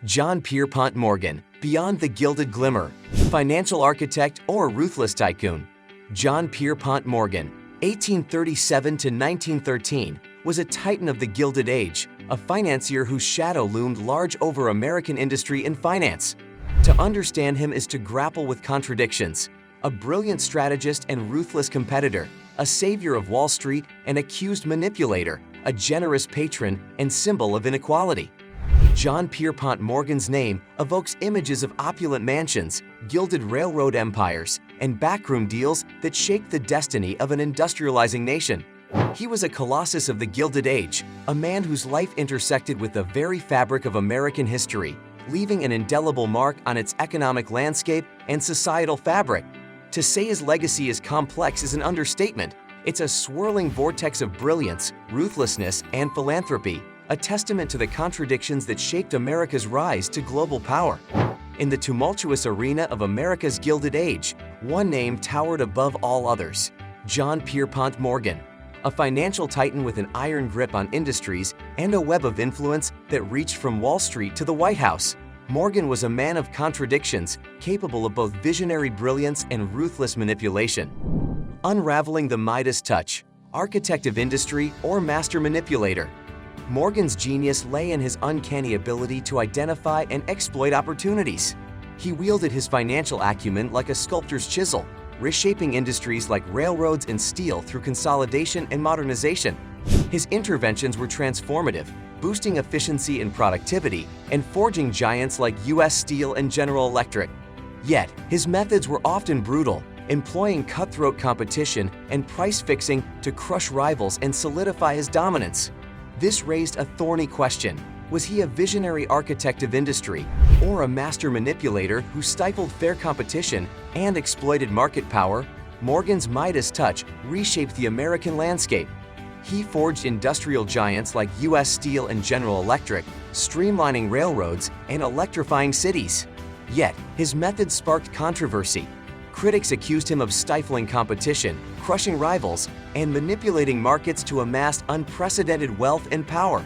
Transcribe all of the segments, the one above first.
John Pierpont Morgan, beyond the gilded glimmer, financial architect or ruthless tycoon. John Pierpont Morgan, 1837 to 1913, was a titan of the Gilded Age, a financier whose shadow loomed large over American industry and finance. To understand him is to grapple with contradictions. A brilliant strategist and ruthless competitor, a savior of Wall Street and accused manipulator, a generous patron and symbol of inequality. John Pierpont Morgan's name evokes images of opulent mansions, gilded railroad empires, and backroom deals that shaped the destiny of an industrializing nation. He was a colossus of the Gilded Age, a man whose life intersected with the very fabric of American history, leaving an indelible mark on its economic landscape and societal fabric. To say his legacy is complex is an understatement. It's a swirling vortex of brilliance, ruthlessness, and philanthropy, a testament to the contradictions that shaped America's rise to global power. In the tumultuous arena of America's Gilded Age, one name towered above all others: John Pierpont Morgan. A financial titan with an iron grip on industries and a web of influence that reached from Wall Street to the White House. Morgan was a man of contradictions, capable of both visionary brilliance and ruthless manipulation. Unraveling the Midas touch, architect of industry or master manipulator. Morgan's genius lay in his uncanny ability to identify and exploit opportunities. He wielded his financial acumen like a sculptor's chisel, reshaping industries like railroads and steel through consolidation and modernization. His interventions were transformative, boosting efficiency and productivity and forging giants like U.S. Steel and General Electric. Yet, his methods were often brutal, employing cutthroat competition and price fixing to crush rivals and solidify his dominance. This raised a thorny question: was he a visionary architect of industry, or a master manipulator who stifled fair competition and exploited market power? Morgan's Midas touch reshaped the American landscape. He forged industrial giants like U.S. Steel and General Electric, streamlining railroads and electrifying cities. Yet, his methods sparked controversy. Critics accused him of stifling competition, crushing rivals, and manipulating markets to amass unprecedented wealth and power.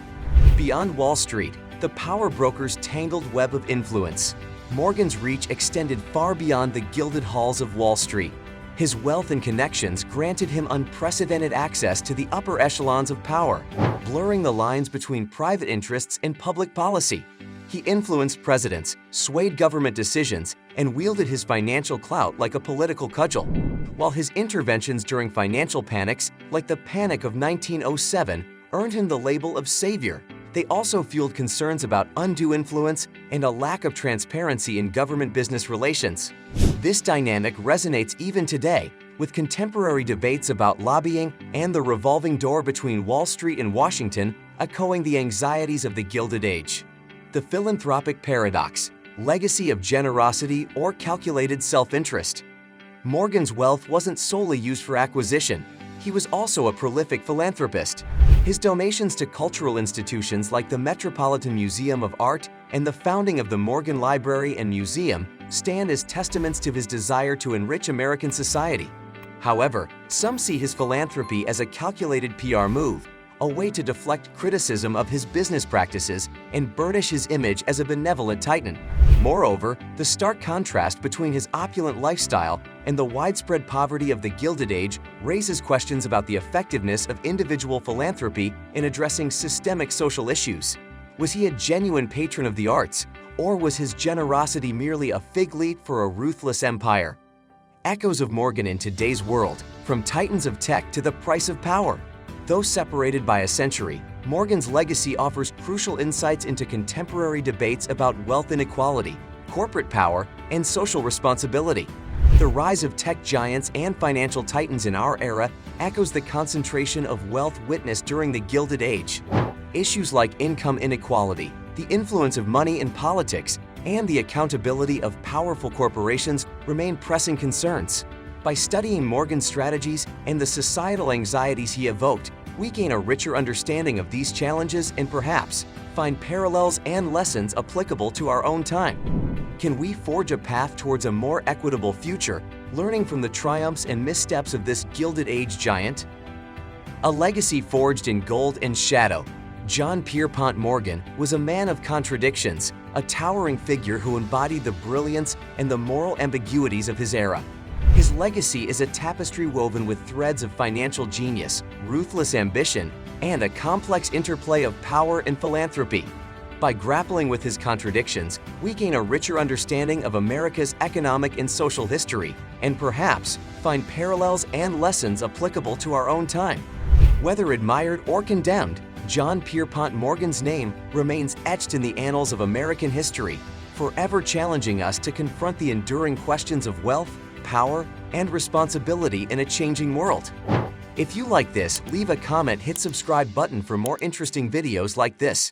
Beyond Wall Street, the power broker's tangled web of influence, Morgan's reach extended far beyond the gilded halls of Wall Street. His wealth and connections granted him unprecedented access to the upper echelons of power, blurring the lines between private interests and public policy. He influenced presidents, swayed government decisions, and wielded his financial clout like a political cudgel. While his interventions during financial panics, like the Panic of 1907, earned him the label of savior, they also fueled concerns about undue influence and a lack of transparency in government business relations. This dynamic resonates even today, with contemporary debates about lobbying and the revolving door between Wall Street and Washington echoing the anxieties of the Gilded Age. The philanthropic paradox: legacy of generosity or calculated self-interest. Morgan's wealth wasn't solely used for acquisition. He was also a prolific philanthropist. His donations to cultural institutions like the Metropolitan Museum of Art and the founding of the Morgan Library and Museum stand as testaments to his desire to enrich American society. However, some see his philanthropy as a calculated PR move, a way to deflect criticism of his business practices and burnish his image as a benevolent titan. Moreover, the stark contrast between his opulent lifestyle and the widespread poverty of the Gilded Age raises questions about the effectiveness of individual philanthropy in addressing systemic social issues. Was he a genuine patron of the arts, or was his generosity merely a fig leaf for a ruthless empire? Echoes of Morgan in today's world, from titans of tech to the price of power. Though separated by a century, Morgan's legacy offers crucial insights into contemporary debates about wealth inequality, corporate power, and social responsibility. The rise of tech giants and financial titans in our era echoes the concentration of wealth witnessed during the Gilded Age. Issues like income inequality, the influence of money in politics, and the accountability of powerful corporations remain pressing concerns. By studying Morgan's strategies and the societal anxieties he evoked, we gain a richer understanding of these challenges and perhaps find parallels and lessons applicable to our own time. Can we forge a path towards a more equitable future, learning from the triumphs and missteps of this Gilded Age giant? A legacy forged in gold and shadow, John Pierpont Morgan was a man of contradictions, a towering figure who embodied the brilliance and the moral ambiguities of his era. His legacy is a tapestry woven with threads of financial genius, ruthless ambition, and a complex interplay of power and philanthropy. By grappling with his contradictions, we gain a richer understanding of America's economic and social history, and perhaps find parallels and lessons applicable to our own time. Whether admired or condemned, John Pierpont Morgan's name remains etched in the annals of American history, forever challenging us to confront the enduring questions of wealth, power, and responsibility in a changing world. If you like this, leave a comment, hit subscribe button for more interesting videos like this.